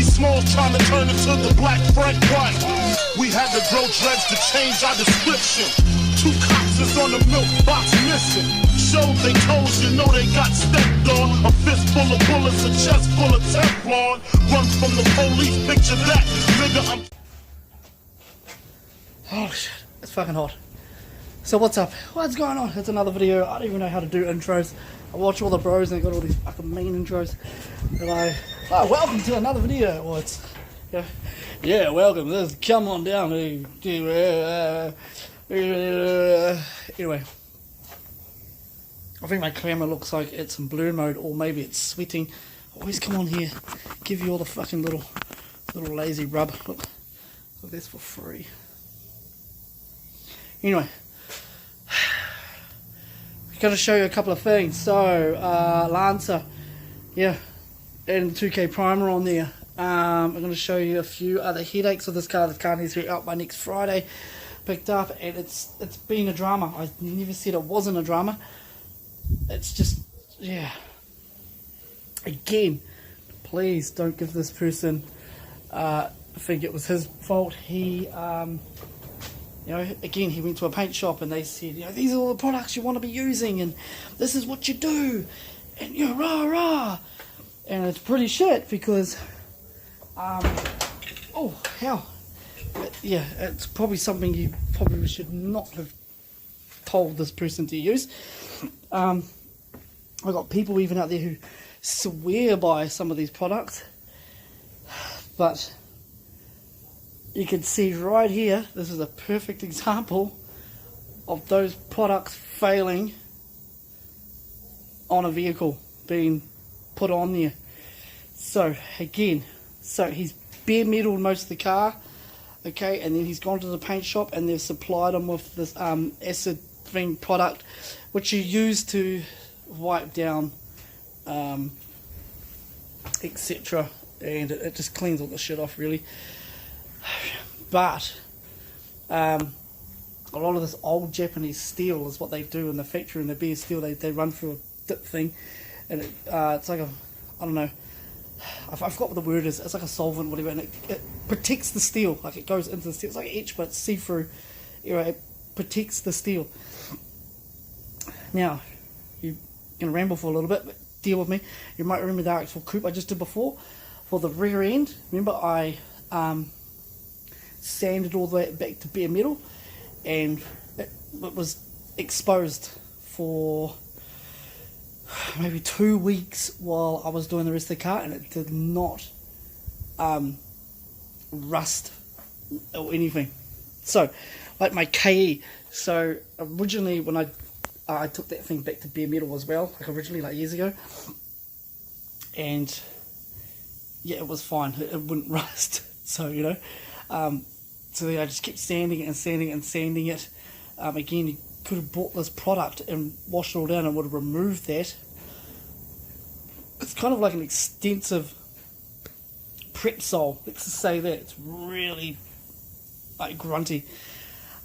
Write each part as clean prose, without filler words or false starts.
Biggie Smalls trying to turn into the Black Frank White. We had to grow dreads to change our description. 2 cops is on the milk box missing. Showed they toes, you know they got stepped on. A fist full of bullets, a chest full of Teflon. Run from the police, picture that, nigga. I'm. Oh shit, it's fucking hot. So what's up? What's going on? It's another video. I don't even know how to do intros. I watch all the bros and they got all these fucking mean intros. And welcome to another video. Well, it's, yeah, welcome. This, come on down. Anyway, I think my camera looks like it's in blur mode, or maybe it's sweating. Always come on here, give you all the fucking little lazy rub. Look this for free. Anyway, I'm going to show you a couple of things. So, Lancer, yeah, and 2K primer on there. I'm going to show you a few other headaches with this car. This car needs to be out by next Friday. Picked up, and it's been a drama. I never said it wasn't a drama. It's just, yeah. Again, please don't give this person think it was his fault. He, you know, again, he went to a paint shop and they said, you know, these are all the products you want to be using and this is what you do. And, you know, rah, rah. And it's pretty shit because, oh, hell. But, yeah, it's probably something you probably should not have told this person to use. I've got people even out there who swear by some of these products. But you can see right here, this is a perfect example of those products failing on a vehicle being put on there. So again, he's bare metaled most of the car, okay, and then he's gone to the paint shop and they've supplied him with this acid thing product which you use to wipe down etc, and it just cleans all the shit off really. But a lot of this old Japanese steel is what they do in the factory, in the bare steel. They run through a dip thing, and it's like a, I don't know, I forgot what the word is. It's like a solvent, whatever, and it protects the steel. Like it goes into the steel. It's like an etch, but it's see-through. You know, it protects the steel. Now, you're gonna ramble for a little bit, but deal with me. You might remember the RX4 Coupe I just did before. For the rear end, remember I sanded all the way back to bare metal, and it was exposed for maybe 2 weeks while I was doing the rest of the car, and it did not rust or anything. So, like my KE, so originally when I took that thing back to bare metal as well, like originally, like years ago, and yeah, it was fine, it wouldn't rust. So, you know, so I just kept sanding it and sanding it and sanding it. Again, you could have bought this product and washed it all down and would have removed that. It's kind of like an extensive prep sole, let's just say that. It's really like grunty.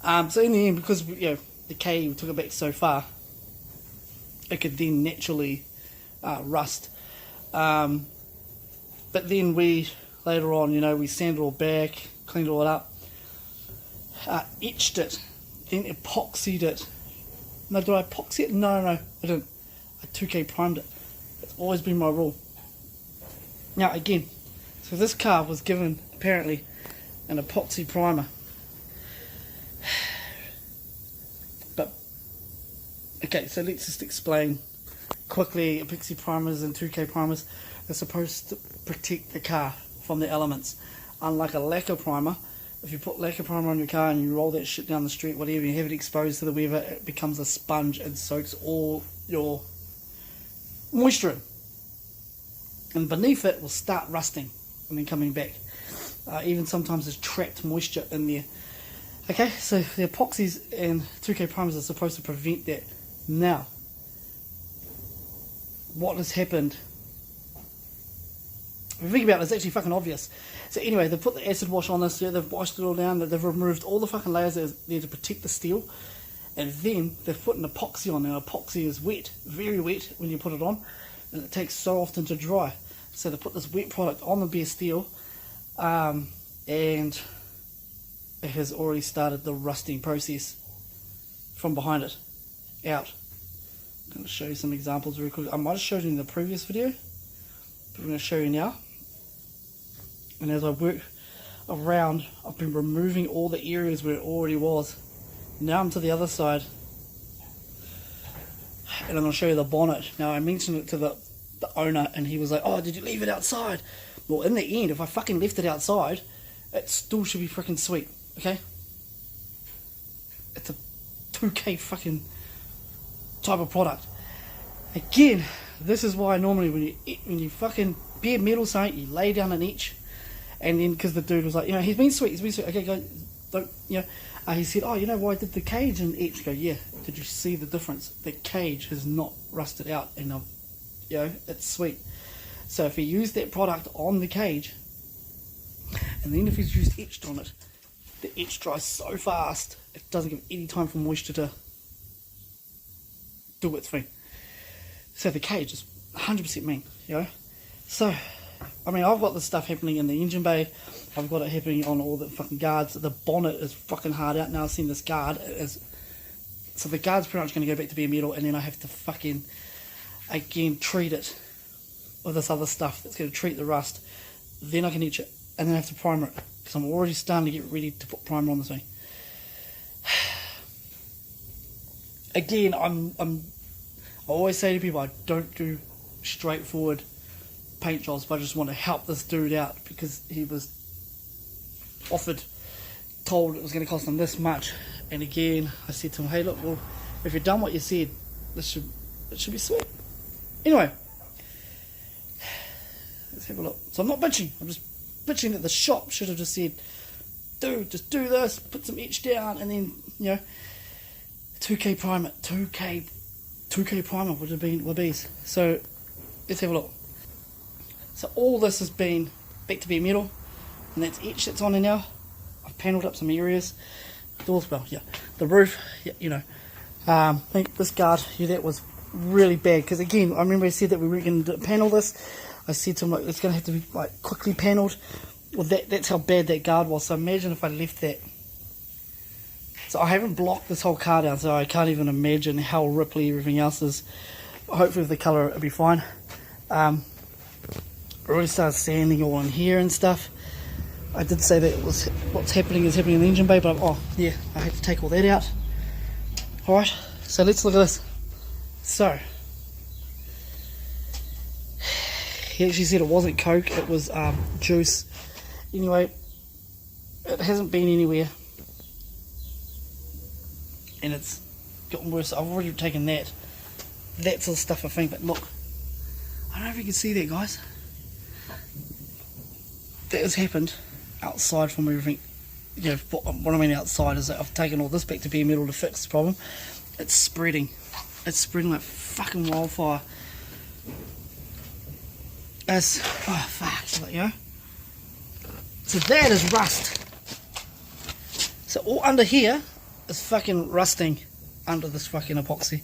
So in the end, because you know the K took it back so far, it could then naturally rust. But then we later on, you know, we sanded it all back, cleaned it all up, etched it, then epoxied it. No, did I epoxy it? No, I didn't. I 2K primed it. It's always been my rule. Now again, so this car was given apparently an epoxy primer. But okay, so let's just explain quickly. Epoxy primers and 2K primers are supposed to protect the car from the elements. Unlike a lacquer primer, if you put lacquer primer on your car and you roll that shit down the street, whatever, you have it exposed to the weather, it becomes a sponge and soaks all your moisture in. And beneath it will start rusting and then coming back. Even sometimes there's trapped moisture in there. Okay, so the epoxies and 2K primers are supposed to prevent that. Now, what has happened? If you think about it, it's actually fucking obvious. So anyway, they've put the acid wash on this, they've washed it all down, they've removed all the fucking layers that are there to protect the steel, and then they've put an epoxy on. Now epoxy is wet, very wet when you put it on, and it takes so often to dry. So they put this wet product on the bare steel, and it has already started the rusting process from behind it out. I'm going to show you some examples real quick. I might have showed you in the previous video, but I'm going to show you now. And as I work around, I've been removing all the areas where it already was. Now I'm to the other side, and I'm going to show you the bonnet. Now I mentioned it to the owner, and he was like, "Oh, did you leave it outside?" Well, in the end, if I fucking left it outside, it still should be freaking sweet, okay? It's a 2K fucking type of product. Again, this is why normally when you fucking bare metal something, you lay down an etch, and then because the dude was like, he's been sweet, okay, guys, don't, he said, "Oh, you know why I did the cage and etch?" Go, yeah. Did you see the difference? The cage has not rusted out, and it's sweet. So if he used that product on the cage, and then if he's used etched on it, the etch dries so fast it doesn't give any time for moisture to do its thing. So the cage is 100% mean, So, I mean, I've got this stuff happening in the engine bay. I've got it happening on all the fucking guards. The bonnet is fucking hard out now. I've seen this guard. So the guard's pretty much going to go back to bare metal, and then I have to fucking, again, treat it with this other stuff that's going to treat the rust. Then I can etch it, and then I have to primer it, because I'm already starting to get ready to put primer on this thing. Again, I always say to people, I don't do straightforward paint jobs, but I just want to help this dude out, because he was told it was going to cost him this much. And again, I said to him, "Hey, look, well, if you've done what you said, it should be sweet." Anyway, let's have a look. So I'm not bitching. I'm just bitching that the shop should have just said, "Dude, just do this, put some etch down, and then 2K primer, 2K primer would have been bees." So let's have a look. So all this has been back to bare metal, and that's etch that's on there now. I've panelled up some areas. Doors, well, the roof, I think this guard, that was really bad, because again, I remember I said that we were going to panel this. I said to him, it's going to have to be quickly panelled. Well, that's how bad that guard was. So imagine if I left that. So I haven't blocked this whole car down, so I can't even imagine how ripply everything else is. Hopefully with the colour it'll be fine. I already started sanding all in here and stuff. I did say that what's happening is happening in the engine bay, but I had to take all that out. Alright, so let's look at this. So, he actually said it wasn't Coke, it was juice. Anyway, it hasn't been anywhere, and it's gotten worse. I've already taken that sort of stuff, I think, but look, I don't know if you can see that, guys. That has happened outside from everything. What I mean outside is that I've taken all this back to bare metal to fix the problem. It's spreading like fucking wildfire. So that is rust. So all under here is fucking rusting under this fucking epoxy.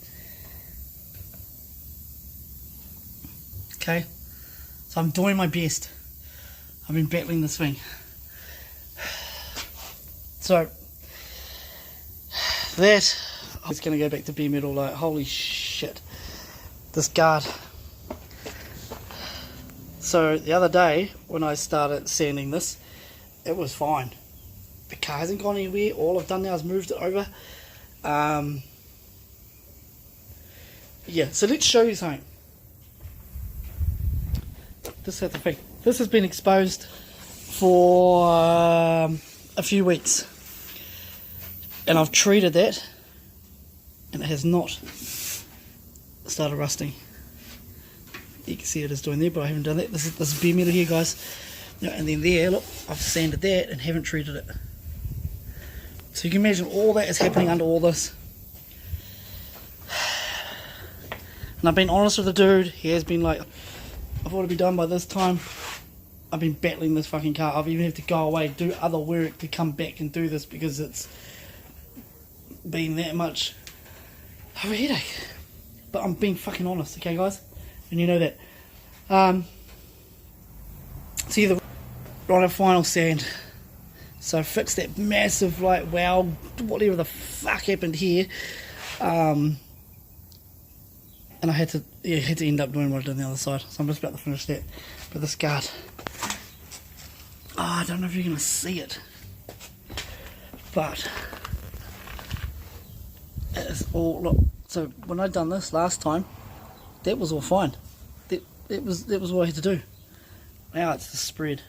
Okay, so I'm doing my best. I've been battling this thing. So that is going to go back to bare metal. Like, holy shit, this guard. So the other day when I started sanding this, it was fine. The car hasn't gone anywhere. All I've done now is moved it over. So let's show you something. This is the thing. This has been exposed for a few weeks, and I've treated that, and it has not started rusting. You can see it is doing there, but I haven't done that. This is bare metal here, guys. And then there, look, I've sanded that and haven't treated it. So you can imagine all that is happening under all this. And I've been honest with the dude. He has been like, I've ought to be done by this time. I've been battling this fucking car. I've even had to go away, do other work to come back and do this, because it's been that much of a headache. But I'm being fucking honest, okay, guys? And you know that. So on a final sand. So I fixed that massive, like, wow, whatever the fuck happened here. And I had to end up doing what I did on the other side. So I'm just about to finish that. But this guard, I don't know if you're going to see it, but it is all, look, so when I done this last time, that was all fine. That was what I had to do. Now it's the spread.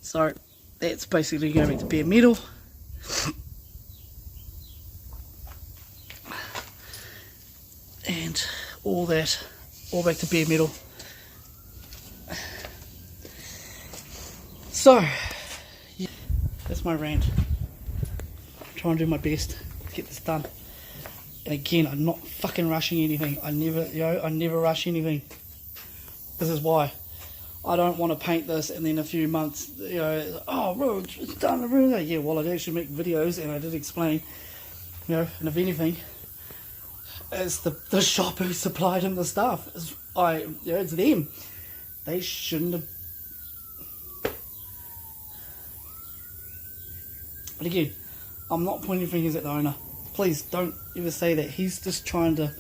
So that's basically going back to bare metal. And all that, all back to bare metal. So, yeah, that's my rant. I'm trying to do my best to get this done. And again, I'm not fucking rushing anything. I never rush anything. This is why. I don't want to paint this and then a few months, oh, bro, it's done. Really? Yeah, well, I actually make videos and I did explain, and if anything, it's the shop who supplied him the stuff. It's them. They shouldn't have. But again, I'm not pointing fingers at the owner. Please don't ever say that. He's just trying to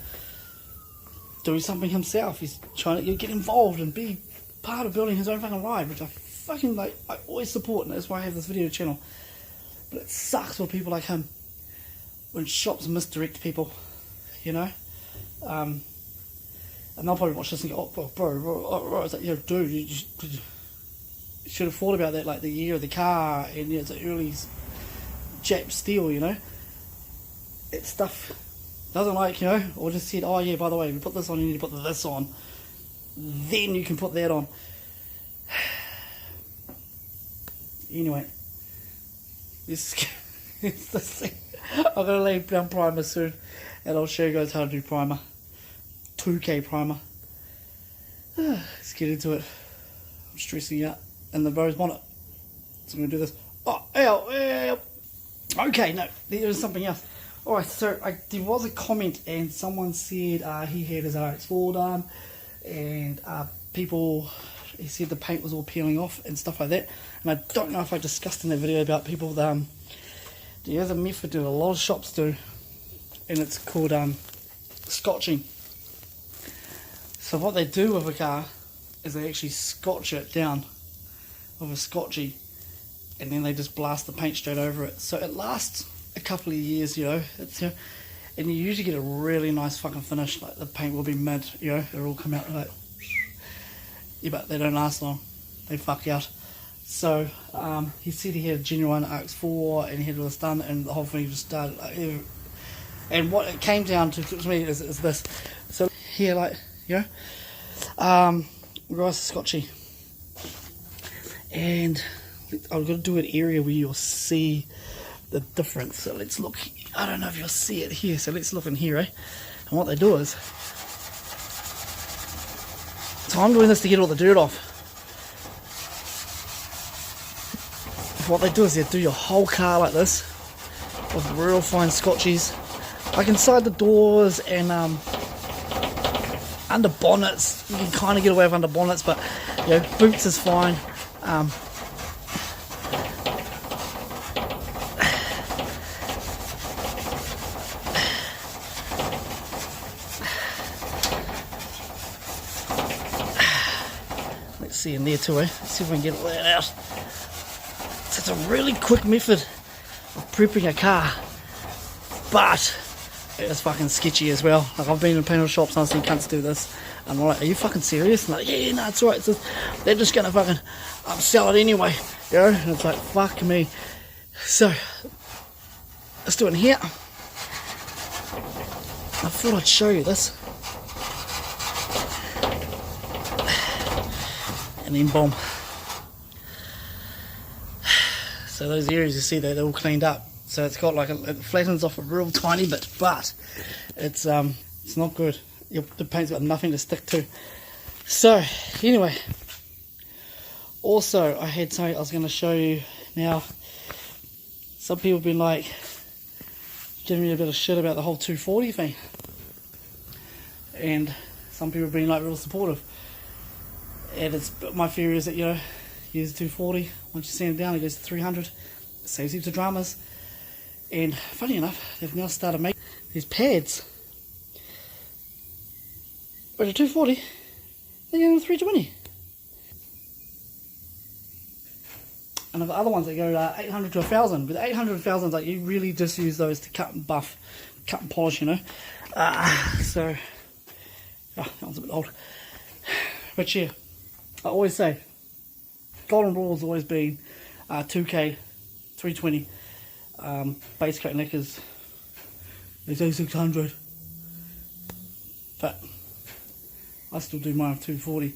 do something himself. He's trying to get involved and be part of building his own fucking ride, which I fucking like. I always support, and that's why I have this video channel. But it sucks for people like him when shops misdirect people, and they'll probably watch this and go, "Oh, bro." It's like, dude, you should have thought about that, like the year of the car, and it's an early Jap steel, It's stuff doesn't like, or just said, oh yeah, by the way, we put this on, you need to put this on, then you can put that on. Anyway, this is the thing. I'm going to lay down primer soon, and I'll show you guys how to do primer. 2K primer. Let's get into it. I'm stressing out, and the bros want it. So I'm going to do this. Oh, ow. Okay, no, there's something else. Alright, so there was a comment, and someone said he had his RX4 done, and he said the paint was all peeling off and stuff like that. And I don't know if I discussed in that video about people, there's a method that a lot of shops do, and it's called scotching. So what they do with a car is they actually scotch it down with a scotchy, and then they just blast the paint straight over it. So it lasts a couple of years, and you usually get a really nice fucking finish. Like the paint will be mid, it'll all come out like, yeah, but they don't last long. They fuck out. So he said he had a genuine RX4 and he had all this done, and the whole thing just started. And what it came down to me is this. So here, rice scotchy, and I'm gonna do an area where you'll see the difference. So let's look. I don't know if you'll see it here. So let's look in here, And what they do is, so I'm doing this to get all the dirt off. What they do is they do your whole car like this with real fine scotchies, like inside the doors and under bonnets. You can kind of get away with under bonnets, but boots is fine. Let's see in there too, Let's see if we can get all that out. So it's a really quick method of prepping a car, but it's fucking sketchy as well. Like, I've been in paint shops and I've seen cunts do this, and I'm like, are you fucking serious? And like, yeah, no, it's alright. They're just gonna fucking sell it anyway, And it's like, fuck me. So let's do it in here. I thought I'd show you this. And then boom. So those areas you see there, they're all cleaned up. So it's got like it flattens off a real tiny bit, but it's not good. The paint's got nothing to stick to. So anyway, also I had something I was going to show you now. Some people have been like giving me a bit of shit about the whole 240 thing, and some people have been like real supportive. And it's my fear is that, you know, use 240. Once you sand it down, it goes to 300. It saves heaps of dramas. And funny enough, they've now started making these pads. But at 240, they're going to 320. And I've got other ones that go 800 to 1,000. With 800 to 1,000, like, you really just use those to cut and buff, cut and polish, you know. So, that one's a bit old. But yeah, I always say, golden rule has always been 2K, 320. Base coat knickers, they say 600. But I still do mine with 240.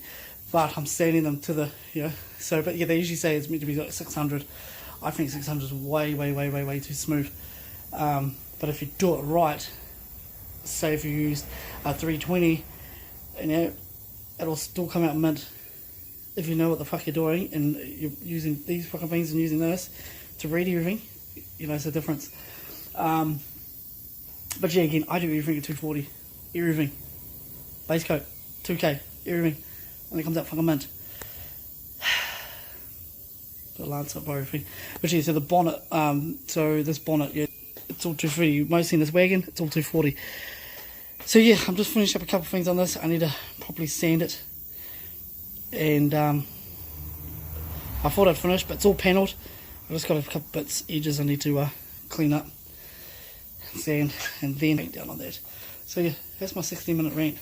But I'm sanding them to the, you know, so, but yeah, they usually say it's meant to be like 600. I think 600 is way too smooth. But if you do it right, say if you used a 320, you know, it'll still come out mint if you know what the fuck you're doing and you're using these fucking things and using those to read everything. You know, it's a difference. But yeah, again, I do everything at 240. Everything. Base coat, 2K, everything. And it comes out fucking mint. The lance up everything. But yeah, so the bonnet, so this bonnet, yeah, it's all 240. You might see in this wagon, it's all 240. So yeah, I'm just finishing up a couple of things on this. I need to properly sand it. And I thought I'd finished, but it's all panelled. I've just got a couple bits, edges I need to clean up, sand, and then paint down on that. So yeah, that's my 16-minute rant.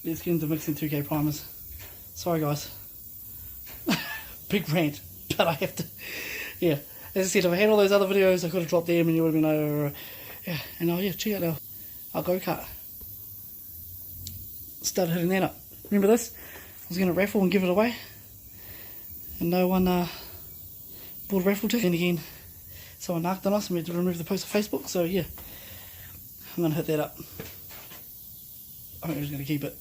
Let's get into mixing 2K primers. Sorry guys. Big rant, but I have to, yeah. As I said, if I had all those other videos, I could have dropped them and you would have been over, yeah. And yeah, check out our go-kart. Started hitting that up. Remember this? I was going to raffle and give it away. And no one bought a raffle ticket. And again, someone knocked on us and we had to remove the post off Facebook. So yeah, I'm going to hit that up. I think we're just going to keep it.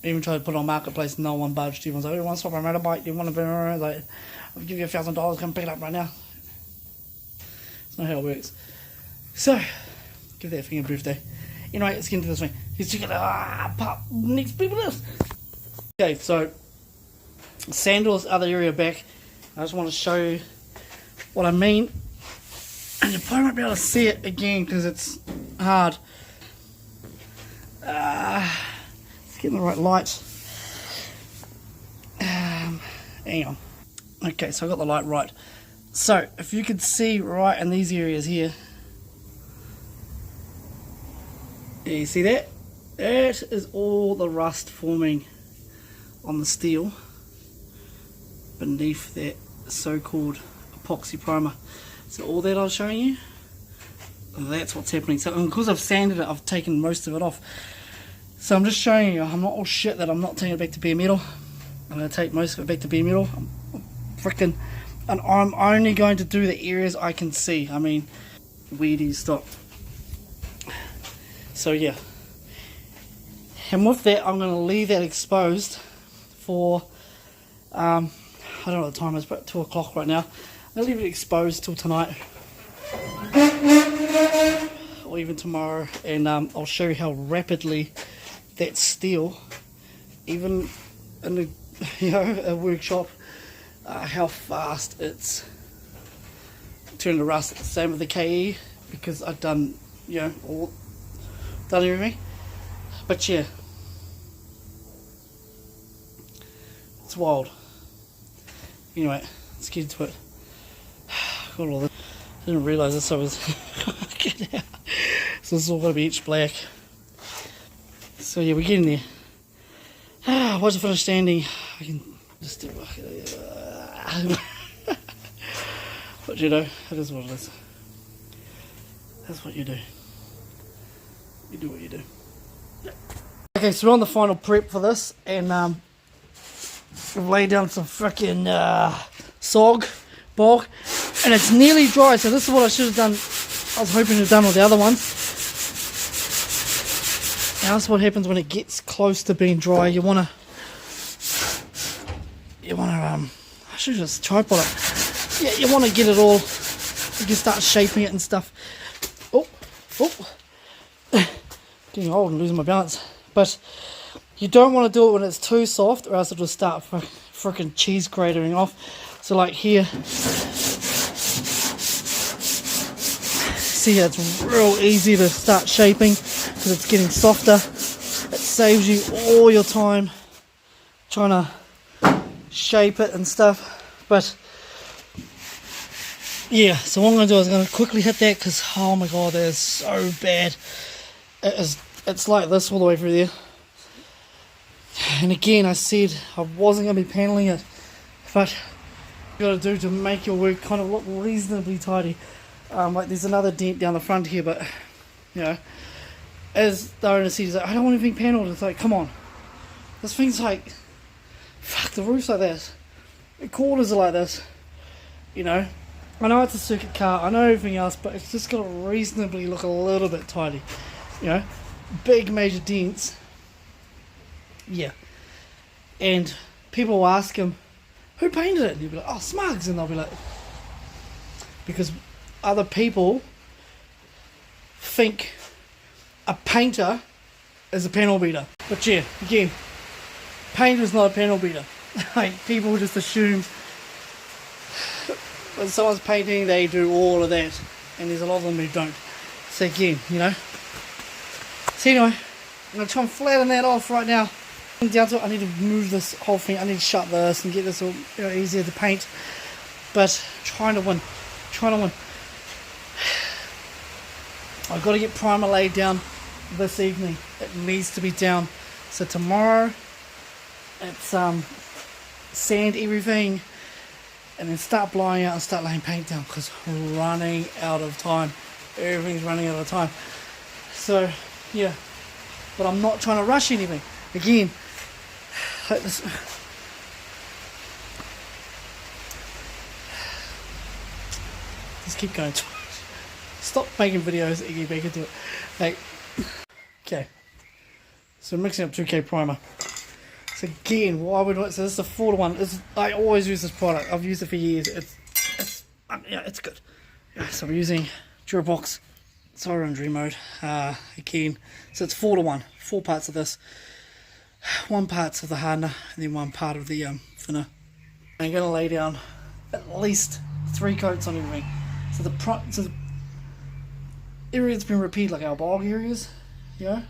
Even tried to put it on Marketplace, no one budged. Everyone's like, everyone stop my motorbike, you want to be like, I'll give you $1,000, come pick it up right now. It's not how it works. So, give that thing a birthday. Anyway, let's get into this thing. Let's check it out. Pop, next people this. Okay, so, sandals, other area back. I just want to show you what I mean. And you probably won't be able to see it again because it's hard. Getting the right light. Hang on. Okay, so I got the light right. So, if you could see right in these areas here. Yeah, you see that? That is all the rust forming on the steel beneath that so-called epoxy primer. So all that I was showing you, that's what's happening. So, and because I've sanded it, I've taken most of it off. So I'm just showing you, I'm not all shit that I'm not taking it back to bare metal. I'm going to take most of it back to bare metal. And I'm only going to do the areas I can see. I mean, where do you stop? So yeah. And with that, I'm going to leave that exposed for, I don't know what the time is, but 2 o'clock right now. I'll leave it exposed till tonight. Or even tomorrow. And I'll show you how rapidly that steel, even in a, you know, a workshop, how fast it's turned to rust. Same with the KE, because I've done, you know, done everything. But yeah, it's wild. Anyway, let's get into it. Got all this. I didn't realise this. I was get out. So this is all going to be etched black. So yeah, we're getting there. Once I finish standing, I can just do but you know, it is what it is. That's what you do. You do what you do. Okay, so we're on the final prep for this, and we've laid down some freaking bog, and it's nearly dry. So this is what I should have done. I was hoping to have done with the other ones. Now that's what happens when it gets close to being dry. You wanna I should just tripod it. Yeah, you wanna get it all. You can start shaping it and stuff. Oh, getting old and losing my balance. But You don't want to do it when it's too soft, or else it'll start freaking cheese gratering off. So like here, see how it's real easy to start shaping because it's getting softer. It saves you all your time trying to shape it and stuff. But yeah, so what I'm going to do is I'm going to quickly hit that because oh my god, that is so bad. It's like this all the way through there. And again, I said I wasn't going to be paneling it, but you got to do to make your work kind of look reasonably tidy. Like there's another dent down the front here, but you know, as the owner said, he's like, I don't want anything panelled. It's like, come on, this thing's like, fuck, the roof's like this, the quarters are like this, you know. I know it's a circuit car, I know everything else, but it's just got to reasonably look a little bit tidy, you know. Big major dents, yeah. And people will ask him, who painted it? And he'll be like, oh, Smugs. And they'll be like, because other people think a painter is a panel beater. But yeah, again, painter's not a panel beater. Like, people just assume when someone's painting, they do all of that. And there's a lot of them who don't. So again, you know. So anyway, I'm going to try and flatten that off right now. Down to it, I need to move this whole thing. I need to shut this and get this all, you know, easier to paint. But trying to win. I've got to get primer laid down this evening. It needs to be down. So tomorrow, it's sand everything, and then start blowing out and start laying paint down because we're running out of time. Everything's running out of time. So yeah, but I'm not trying to rush anything. Again. Just keep going. Stop making videos and get back into it. Like, okay. So I'm mixing up 2K primer. So again, what I would do, so this is a 4-to-1. I always use this product. I've used it for years. It's good. So I'm using Durabox Siren Dream Mode. Again, so it's 4-to-1. 4 parts of this. 1 part of the hardener and then 1 part of the thinner. I'm going to lay down at least 3 coats on everything. So the area that's been repeated, like our bog areas, you know,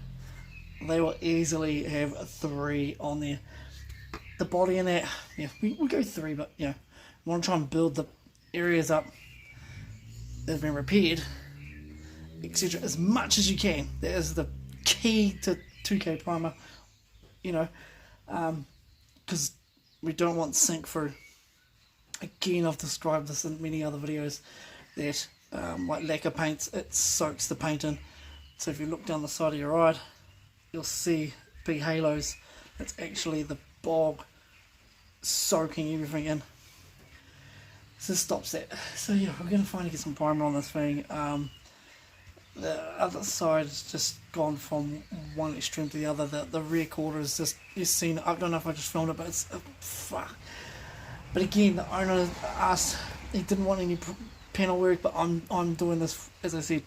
they will easily have 3 on there. The body in that, yeah, we go 3, but yeah, I want to try and build the areas up that have been repaired, etc., as much as you can. That is the key to 2K primer. You know, because we don't want sink through. Again, I've described this in many other videos that like lacquer paints, it soaks the paint in. So if you look down the side of your eye, you'll see big halos. It's actually the bog soaking everything in. So this stops that. So yeah, we're going to finally get some primer on this thing. The other side has just gone from one extreme to the other. The rear quarter is just, you've seen it. I don't know if I just filmed it, but it's fuck. But again, the owner asked, he didn't want any panel work, but I'm doing this, as I said,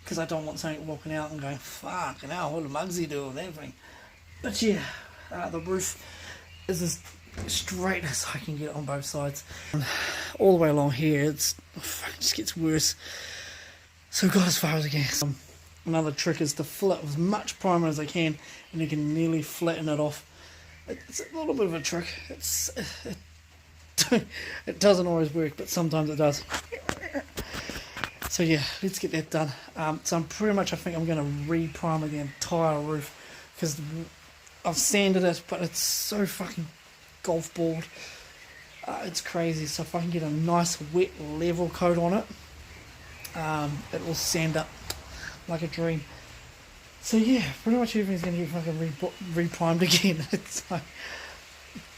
because I don't want something walking out and going, fucking hell, what did Muggsy do with that thing? But yeah, the roof is as straight as I can get on both sides. All the way along here, it just gets worse. So I've got as far as I can. Another trick is to fill it with as much primer as I can, and you can nearly flatten it off. It's a little bit of a trick. It doesn't always work, but sometimes it does. So yeah, let's get that done. So I'm pretty much, I think I'm going to re-primer the entire roof, because I've sanded it, but it's so fucking golf balled. It's crazy. So if I can get a nice wet level coat on it, it will sand up like a dream. So yeah, pretty much everything's going to get fucking re-primed again. It's like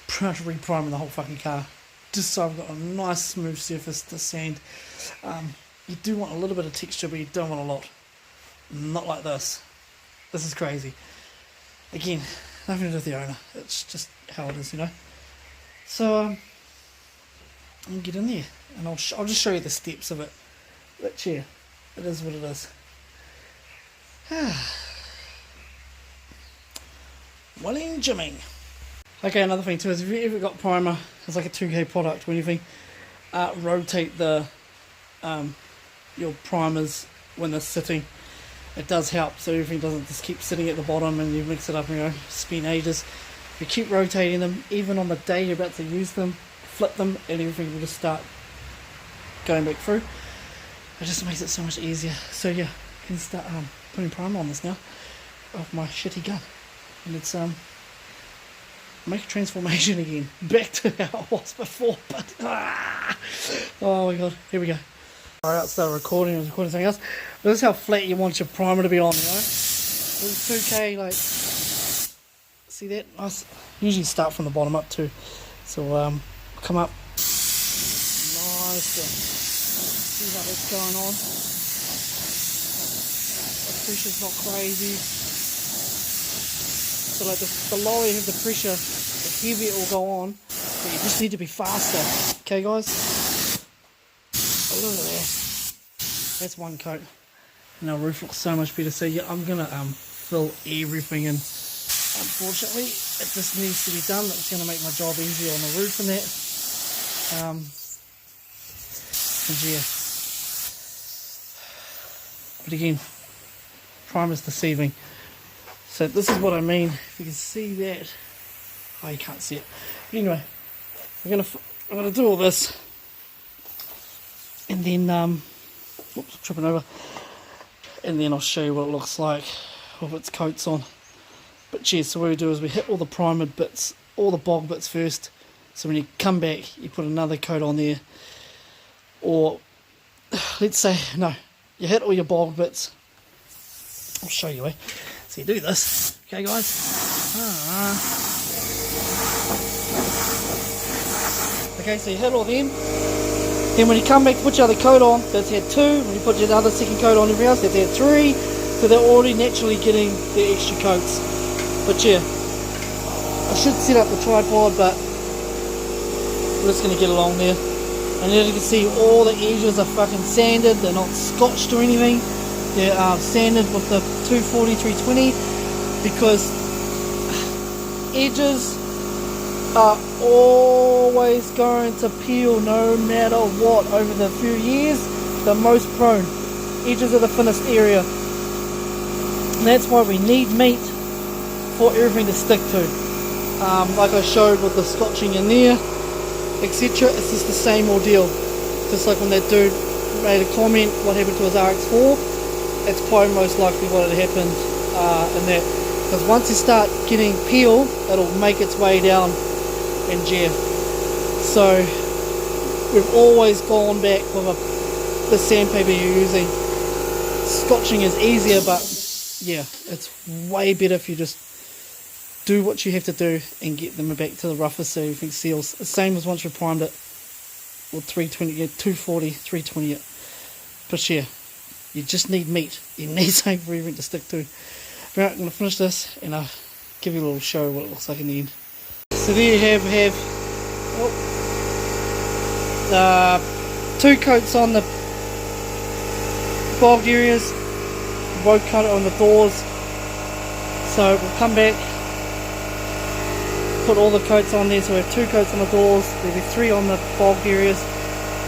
pretty much re-priming the whole fucking car, just so I've got a nice smooth surface to sand. You do want a little bit of texture, but you don't want a lot. Not like this. This is crazy. Again, nothing to do with the owner. It's just how it is, you know. So I'll get in there and I'll just show you the steps of it. But yeah, it is what it is. Willing Jimmy. Okay, another thing too is if you ever got primer, it's like a 2K product or anything, rotate the your primers when they're sitting. It does help so everything doesn't just keep sitting at the bottom and you mix it up and spend ages. If you keep rotating them, even on the day you're about to use them, flip them and everything will just start going back through. It just makes it so much easier. So yeah, I can start putting primer on this now of my shitty gun. And it's make a transformation again, back to how it was before, but oh my god, here we go. Alright, I'll start recording something else. This is how flat you want your primer to be on, you know? This is 2K, like, see that? Nice. Usually start from the bottom up too. So, come up, nice, see how that's going on. The pressure's not crazy. So like the lower you have the pressure, the heavier it will go on, but you just need to be faster. Okay guys? Oh, look at that. That's one coat. And our roof looks so much better. So yeah, I'm gonna fill everything in. Unfortunately, it just needs to be done. That's gonna make my job easier on the roof and that. And yeah. But again, primer's deceiving. So this is what I mean. If you can see that, oh, you can't see it. But anyway, I'm gonna do all this, and then oops, tripping over, and then I'll show you what it looks like with its coats on. But yeah, so what we do is we hit all the primered bits, all the bog bits first. So when you come back, you put another coat on there, or let's say no, you hit all your bog bits. I'll show you. So you do this, okay guys? Okay, so you hit all them. Then when you come back to put your other coat on, that's had 2. When you put your other second coat on everything else, that's had 3. So they're already naturally getting the extra coats. But yeah, I should set up the tripod, but we're just going to get along there. And as you can see, all the edges are fucking sanded. They're not scotched or anything. They're sanded with the 240, 320 because edges are always going to peel no matter what over the few years. The most prone. Edges are the thinnest area. And that's why we need meat for everything to stick to. Like I showed with the scotching in there, etc. It's just the same ordeal. Just like when that dude made a comment what happened to his RX4. It's probably most likely what had happened in that, because once you start getting peel, it'll make its way down in gear. So we've always gone back with the sandpaper you're using. Scotching is easier, but yeah, it's way better if you just do what you have to do and get them back to the roughest so everything seals. The same as once you've primed it with 320, 240, 320 it. But yeah, you just need meat. You need something for everything to stick to. Right, I'm going to finish this and I'll give you a little show what it looks like in the end. So there you have 2 coats on the bogged areas, both coat on the doors. So we'll come back, put all the coats on there. So we have 2 coats on the doors, there'll be 3 on the bogged areas.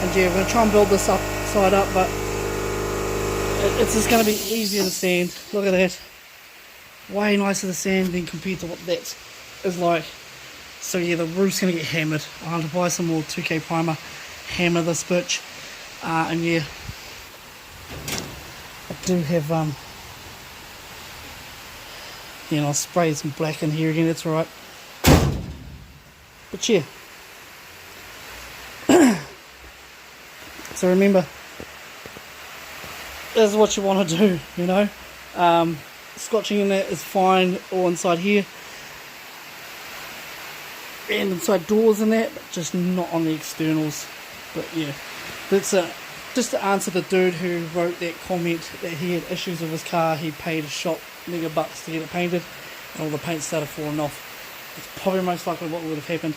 And yeah, we're going to try and build this up side up, but it's just going to be easier to sand. Look at that. Way nicer to sand than compared to what that is like. So yeah, the roof's going to get hammered. I'll have to buy some more 2K primer, hammer this bitch. And yeah, I do have, I'll spray some black in here again, that's alright. But yeah. So remember, this is what you want to do, you know. Scotching in that is fine, all inside here. And inside doors and that, but just not on the externals. But yeah, that's just to answer the dude who wrote that comment that he had issues with his car. He paid a shop mega bucks to get it painted, and all the paint started falling off. It's probably most likely what would have happened.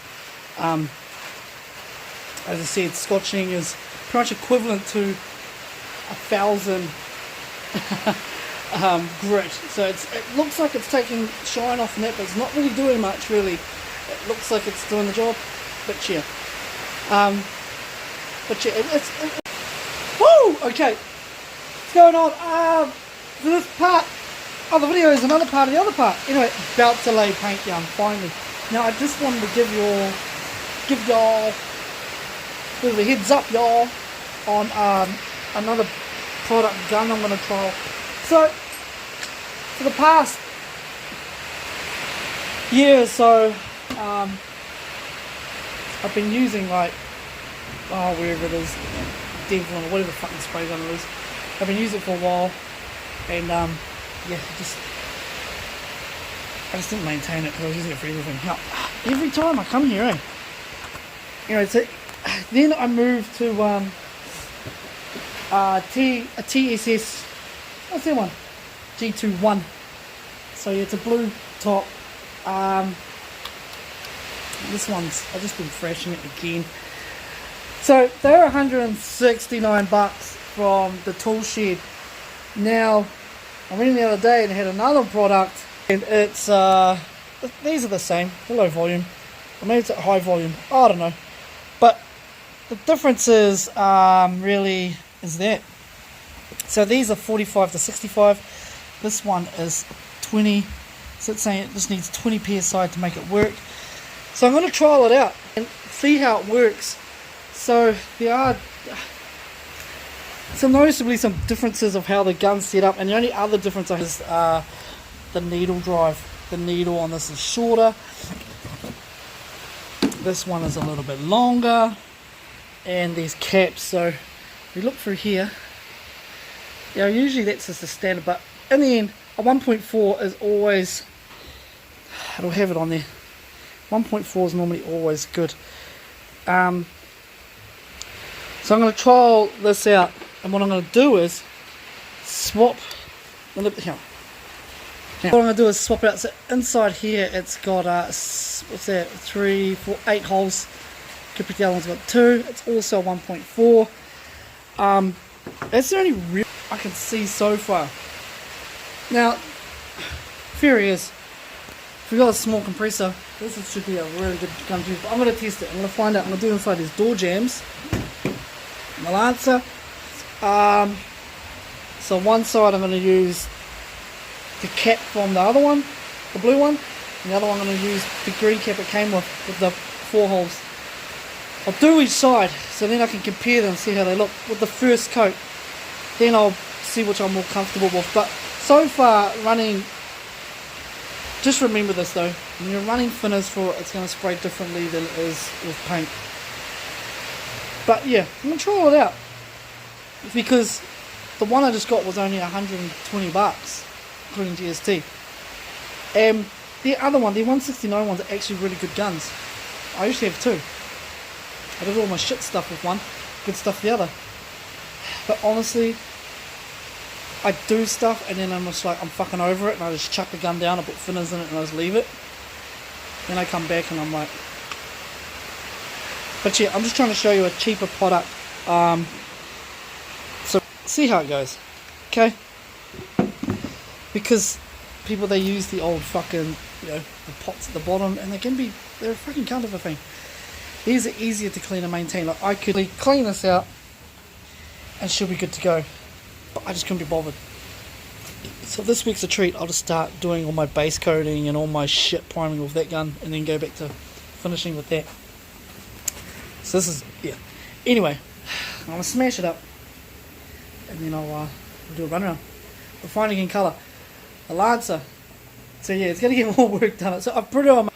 As I said, scotching is pretty much equivalent to 1,000 grit. So it looks like it's taking shine off and that, but it's not really doing much really. It looks like it's doing the job, but yeah. Woo! Okay, what's going on? For this part of the video is another part of the other part. Anyway, about to lay paint down finally. Now I just wanted to give y'all a bit of a heads up, y'all, on another product gun I'm going to try. So, for the past year or so, I've been using like, wherever it is, Devlin or whatever fucking spray gun it is. I've been using it for a while, and yeah, I just didn't maintain it because I was using it for everything. Now, every time I come here, anyway, so then I moved to a TSS, what's that one? G21. So yeah, it's a blue top. This one's, I've just been thrashing it again. So they're $169 from the tool shed. Now I went in the other day and had another product, and it's these are the same, they're low volume. I mean, it's at high volume, I don't know, but the difference is really is that. So these are 45 to 65. This one is 20. So it's saying it just needs 20 psi to make it work. So I'm going to trial it out and see how it works. So there are noticeably some differences of how the gun's set up, and the only other difference is the needle drive. The needle on this is shorter. This one is a little bit longer, and there's caps. So if you look through here, yeah, usually that's just the standard, but in the end, a 1.4 is always, it'll have it on there. 1.4 is normally always good. So I'm going to trial this out, and what I'm going to do is swap the lip here. Now, what I'm going to do is swap it out. So inside here, it's got what's that? 3, 4, 8 holes. Compared to the other one's got 2. It's also 1.4. That's the only real I can see so far. Now, theory is, if we've got a small compressor, this should be a really good gun to use. But I'm going to test it. I'm going to find out. I'm going to do inside these door jams. My Lancer. So one side I'm going to use the cap from the other one, the blue one, and the other one I'm going to use the green cap it came with the 4 holes. I'll do each side, so then I can compare them and see how they look with the first coat. Then I'll see which I'm more comfortable with. But so far, running, just remember this though, when you're running thinners for it, it's going to spray differently than it is with paint. But yeah, I'm going to try it out, because the one I just got was only $120, including GST. And the other one, the 169 ones, are actually really good guns. I usually have 2. I did all my shit stuff with one, good stuff with the other. But honestly, I do stuff and then I'm just like, I'm fucking over it, and I just chuck the gun down, I put thinners in it and I just leave it. Then I come back and I'm like, but yeah, I'm just trying to show you a cheaper product. So see how it goes, okay? Because people, they use the old fucking, the pots at the bottom, and they're a fucking cunt of a thing. These are easier to clean and maintain. Like, I could clean this out and she'll be good to go, but I just couldn't be bothered. So this week's a treat. I'll just start doing all my base coating and all my shit priming with that gun, and then go back to finishing with that. So this is, yeah. Anyway, I'm going to smash it up, and then I'll do a run around. We're finding in colour a Lancer. So yeah, it's going to get more work done. So I've pretty much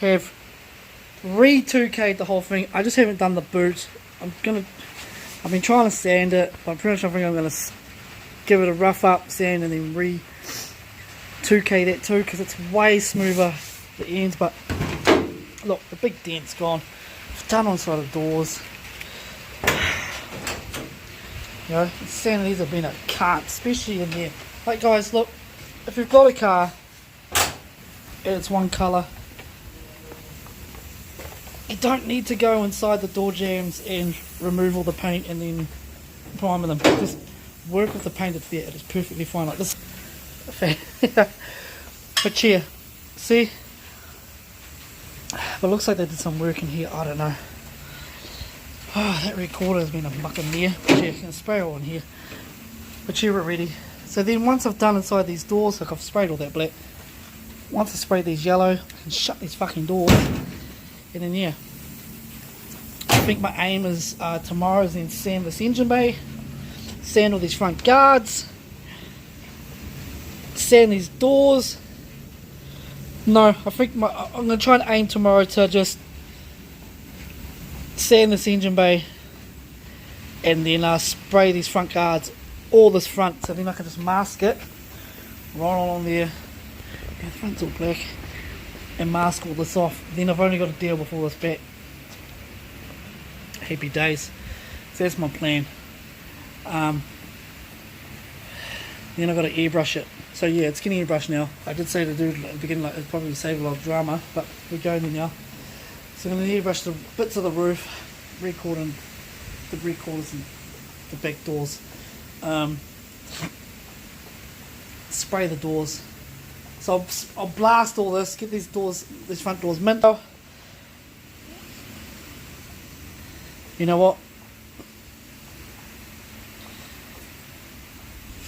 have re-2K'd the whole thing. I just haven't done the boot. I've been trying to sand it, but I'm pretty much I'm going to give it a rough up sand and then re-2K that too, because it's way smoother the ends. But look, the big dent's gone. I've done on side of doors. Sanding these have been a cunt, especially in there. Like guys, look, if you've got a car and it's one colour, you don't need to go inside the door jams and remove all the paint and then primer them. Just work with the painted Fiat, it is perfectly fine like this. But yeah, see, but it looks like they did some work in here, I don't know. Oh, that recorder has been a mucking there. But yeah, you can spray all in here. But yeah, we're ready. So then once I've done inside these doors, like I've sprayed all that black, once I spray these yellow, I can shut these fucking doors. And then yeah, I think my aim is tomorrow is then sand this engine bay, sand all these front guards, sand these doors. No, I think I'm going to try and aim tomorrow to just sand this engine bay and then spray these front guards, all this front, so then I can just mask it right along there. Yeah, the front's all black, and mask all this off. Then I've only got to deal with all this back. Happy days. So that's my plan. Then I've got to airbrush it. So yeah, it's getting airbrushed now. I did say to do it at the beginning, like it'd probably save a lot of drama, but we're going there now. So I'm going to airbrush the bits of the roof, recording the recorders and the back doors. Spray the doors. So I'll blast all this, get these doors, these front doors mint. You know what?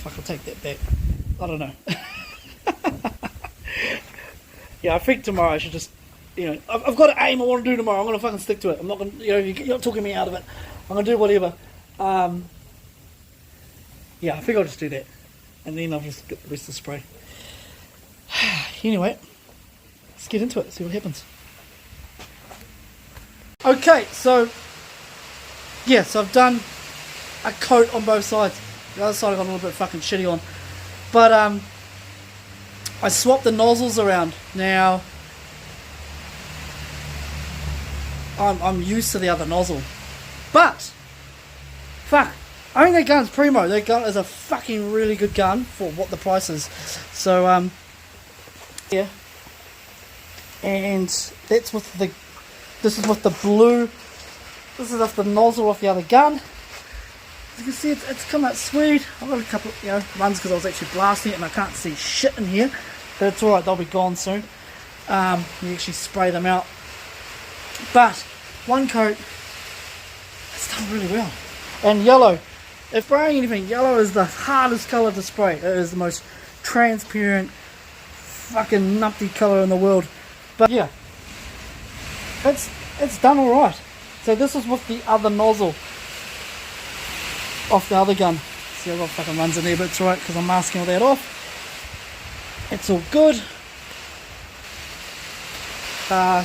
Fuck, I'll take that back. I don't know. Yeah, I think tomorrow I should just, you know, I've got an aim I want to do tomorrow. I'm going to fucking stick to it. I'm not going to, you know, you're not talking me out of it. I'm going to do whatever. Yeah, I think I'll just do that. And then I'll just get the rest of the spray. Anyway, let's get into it, see what happens. Okay, so so I've done a coat on both sides. The other side I got a little bit fucking shitty on. But I swapped the nozzles around. Now I'm used to the other nozzle. But fuck, I think that gun's primo. That gun is a fucking really good gun for what the price is. So yeah. And that's with the, this is with the blue, this is off the nozzle off the other gun. As you can see, it's come out sweet. I've got a couple, you know, runs because I was actually blasting it and I can't see shit in here. But it's alright, they'll be gone soon. You actually spray them out. But one coat, it's done really well. And yellow. If spraying anything, yellow is the hardest colour to spray. It is the most transparent, fucking numpty colour in the world. But yeah, it's done alright. So this is with the other nozzle off the other gun. See, I've got fucking runs in there, but it's alright because I'm masking all that off. It's all good.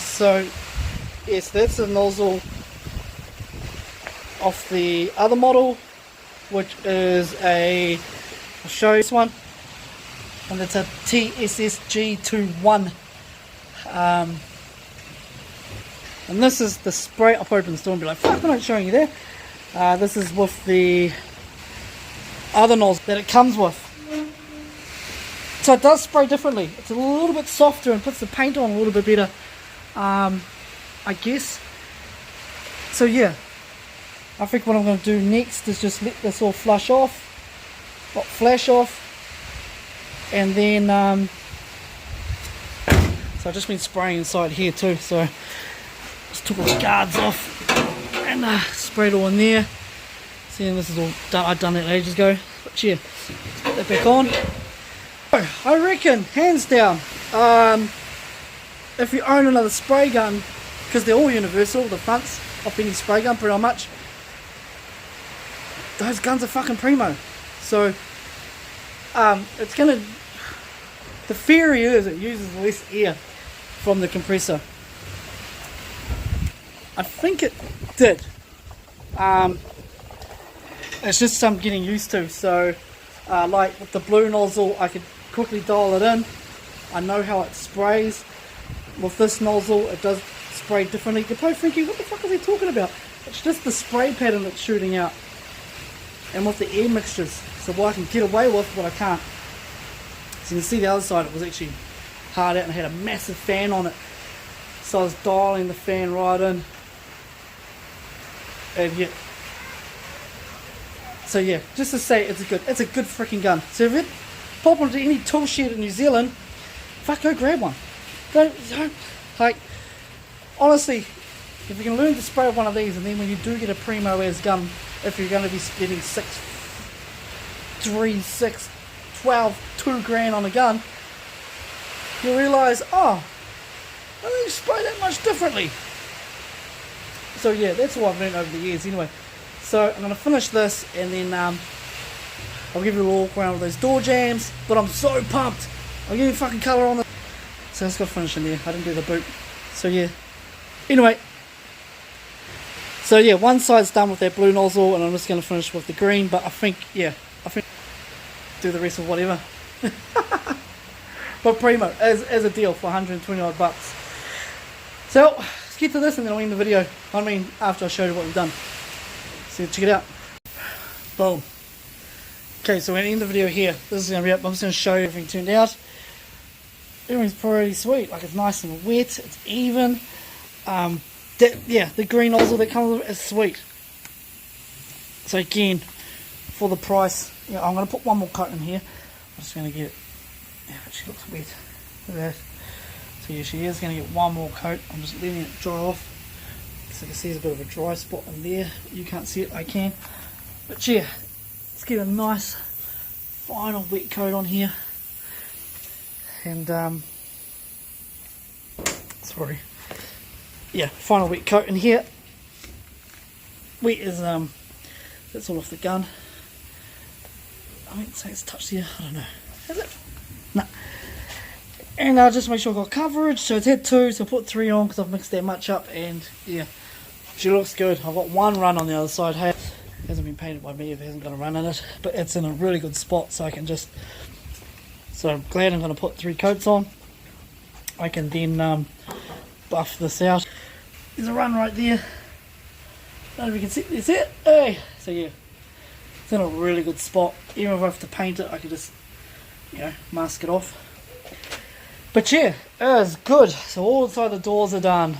So yes, that's the nozzle off the other model, which is a, I'll show you this one, and it's a TSSG21. And this is the spray. I'll open the store and be like, fuck, I'm not showing you there. This is with the other nozzle that it comes with. So it does spray differently. It's a little bit softer and puts the paint on a little bit better, I guess. So yeah, I think what I'm going to do next is just let this all flash off, and then so I've just been spraying inside here too, so just took all the guards off and sprayed all in there. See, this is all done. I've done that ages ago, but yeah, let's put that back on. I reckon, hands down, if you own another spray gun, because they're all universal, the fronts of any spray gun pretty much, those guns are fucking primo. So it's gonna, the theory is it uses less air from the compressor. I think it did. It's just I'm getting used to. So like with the blue nozzle, I could quickly dial it in. I know how it sprays. With this nozzle, it does spray differently. You're probably thinking, what the fuck are they talking about? It's just the spray pattern that's shooting out, and with the air mixtures. So what I can get away with, what I can't. So you can see the other side, it was actually hard out and had a massive fan on it. So I was dialing the fan right in, and yeah. So yeah, just to say it's a good freaking gun. So if it pop onto any tool shed in New Zealand, fuck, go grab one. Don't like, honestly, if you can learn to spray one of these, and then when you do get a Primo as gun, if you're going to be spending 2 grand on a gun, you realise, oh, I don't spray that much differently. So yeah, that's what I've learned over the years anyway. So I'm going to finish this, and then I'll give you a little walk around with those door jams, but I'm so pumped. I'm getting fucking colour on it. So it's got to finish in there. I didn't do the boot. So yeah. Anyway. So yeah, one side's done with that blue nozzle, and I'm just going to finish with the green, but I think do the rest of whatever. But Primo, as a deal for 120 odd bucks. So, let's get to this and then I'll end the video. I mean, after I show you what we've done. So check it out. Boom. Okay, so we're going to end the video here. This is going to be up. I'm just going to show you everything turned out. Everything's pretty sweet. Like, it's nice and wet. It's even. The green nozzle that comes with it is sweet. So again, for the price, I'm going to put one more coat in here. I'm just going to get it. Yeah, but she looks wet. Look at that. So yeah, she is going to get one more coat. I'm just letting it dry off. So you can see there's a bit of a dry spot in there. You can't see it, I can. But yeah, let's get a nice final wet coat on here. And sorry. Yeah, final wet coat in here. Wet is that's all off the gun. I think it's touched here. I don't know. Is it? No. And I'll just make sure I've got coverage. So it's had 2, so I'll put 3 on because I've mixed that much up. And yeah, she looks good. I've got 1 run on the other side. Hey, it hasn't been painted by me if it hasn't got a run in it. But it's in a really good spot, so I can just. So I'm glad I'm going to put 3 coats on. I can then buff this out. There's a run right there. I don't know if you can see. That's it. Hey. So yeah, it's in a really good spot. Even if I have to paint it, I can just, mask it off. But yeah, it's good. So all inside the doors are done.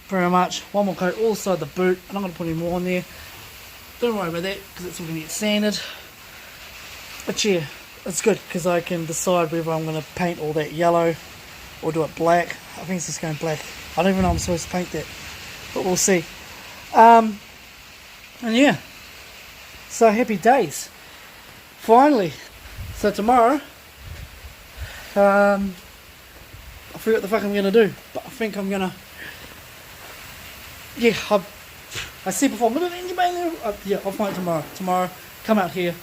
Pretty much. One more coat all inside the boot. I'm not going to put any more on there. Don't worry about that because it's all going to get sanded. But yeah, it's good because I can decide whether I'm going to paint all that yellow or do it black. I think it's just going black. I don't even know I'm supposed to paint that, but we'll see. And yeah, so happy days. Finally. So tomorrow, I forget what the fuck I'm going to do, but I think I'm going to, I said before, I'm going to do the I'll find it tomorrow. Tomorrow, come out here,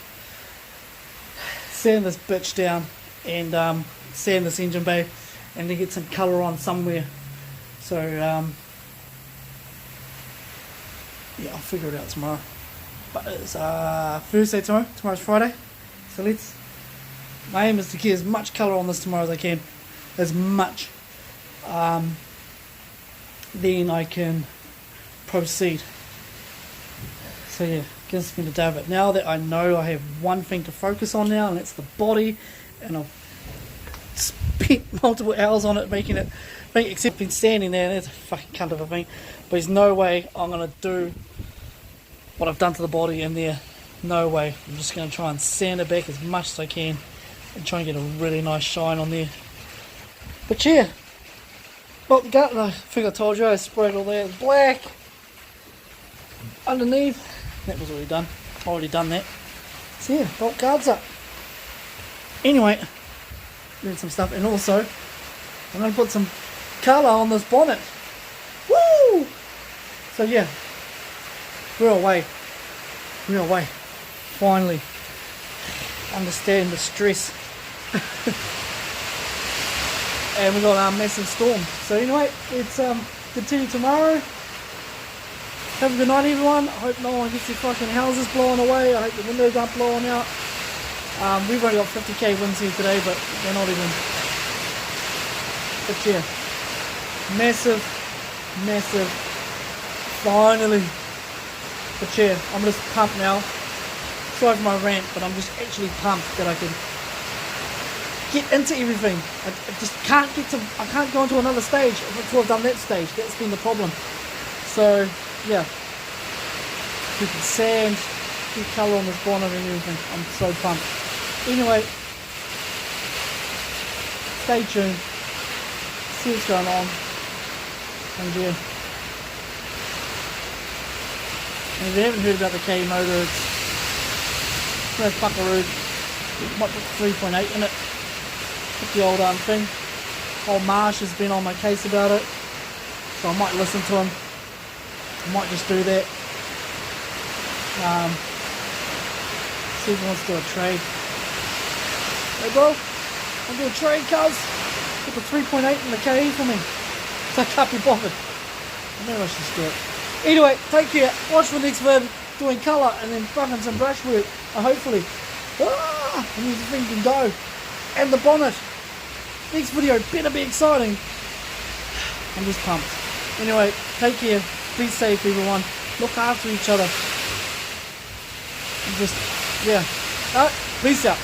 sand this bitch down, and sand this engine bay, and then get some colour on somewhere. So, I'll figure it out tomorrow. But it's Thursday tomorrow. Tomorrow's Friday. So my aim is to get as much colour on this tomorrow as I can. As much. Then I can proceed. So yeah, gives me the day of it. Now that I know I have one thing to focus on now, and that's the body, and I've spent multiple hours on it making it, except been standing there, and that's a fucking cunt of a thing. But there's no way I'm going to do what I've done to the body in there. No way. I'm just going to try and sand it back as much as I can and try and get a really nice shine on there. But yeah, well, the gut, I think I told you I sprayed all that black underneath. That was already done. Already done that. So yeah, bolt guards up. Anyway, doing some stuff, and also I'm going to put some colour on this bonnet. Woo! So yeah, we're away. Finally understand the stress. And we got a massive storm. So anyway, it's continue tomorrow. Have a good night, everyone. I hope no one gets their fucking houses blown away. I hope the windows aren't blowing out. We've only got 50k winds here today, but they're not even. But yeah, massive. Finally. But yeah, I'm just pumped now. Sorry for my rant, but I'm just actually pumped that I can get into everything. I just can't I can't go into another stage until I've done that stage. That's been the problem. So yeah, we can sand, see colour on this bonnet and everything. I'm so pumped. Anyway, stay tuned. See what's going on. And yeah. And if you haven't heard about the K motor, it's no fuckaroo. Might put 3.8 in it. Put the old thing. Old Marsh has been on my case about it, so I might listen to him. I might just do that. See if he wants to do a trade. Hey bro, I'll do a trade, cuz. Put the 3.8 in the KE for me. So I can't be bothered. Maybe I should just do it. Anyway, take care. Watch the next vid doing colour and then fucking some brushwork. Hopefully. And everything can go. And the bonnet. Next video better be exciting. I'm just pumped. Anyway, take care. Be safe, everyone. Look after each other. And just, yeah. Alright, peace out.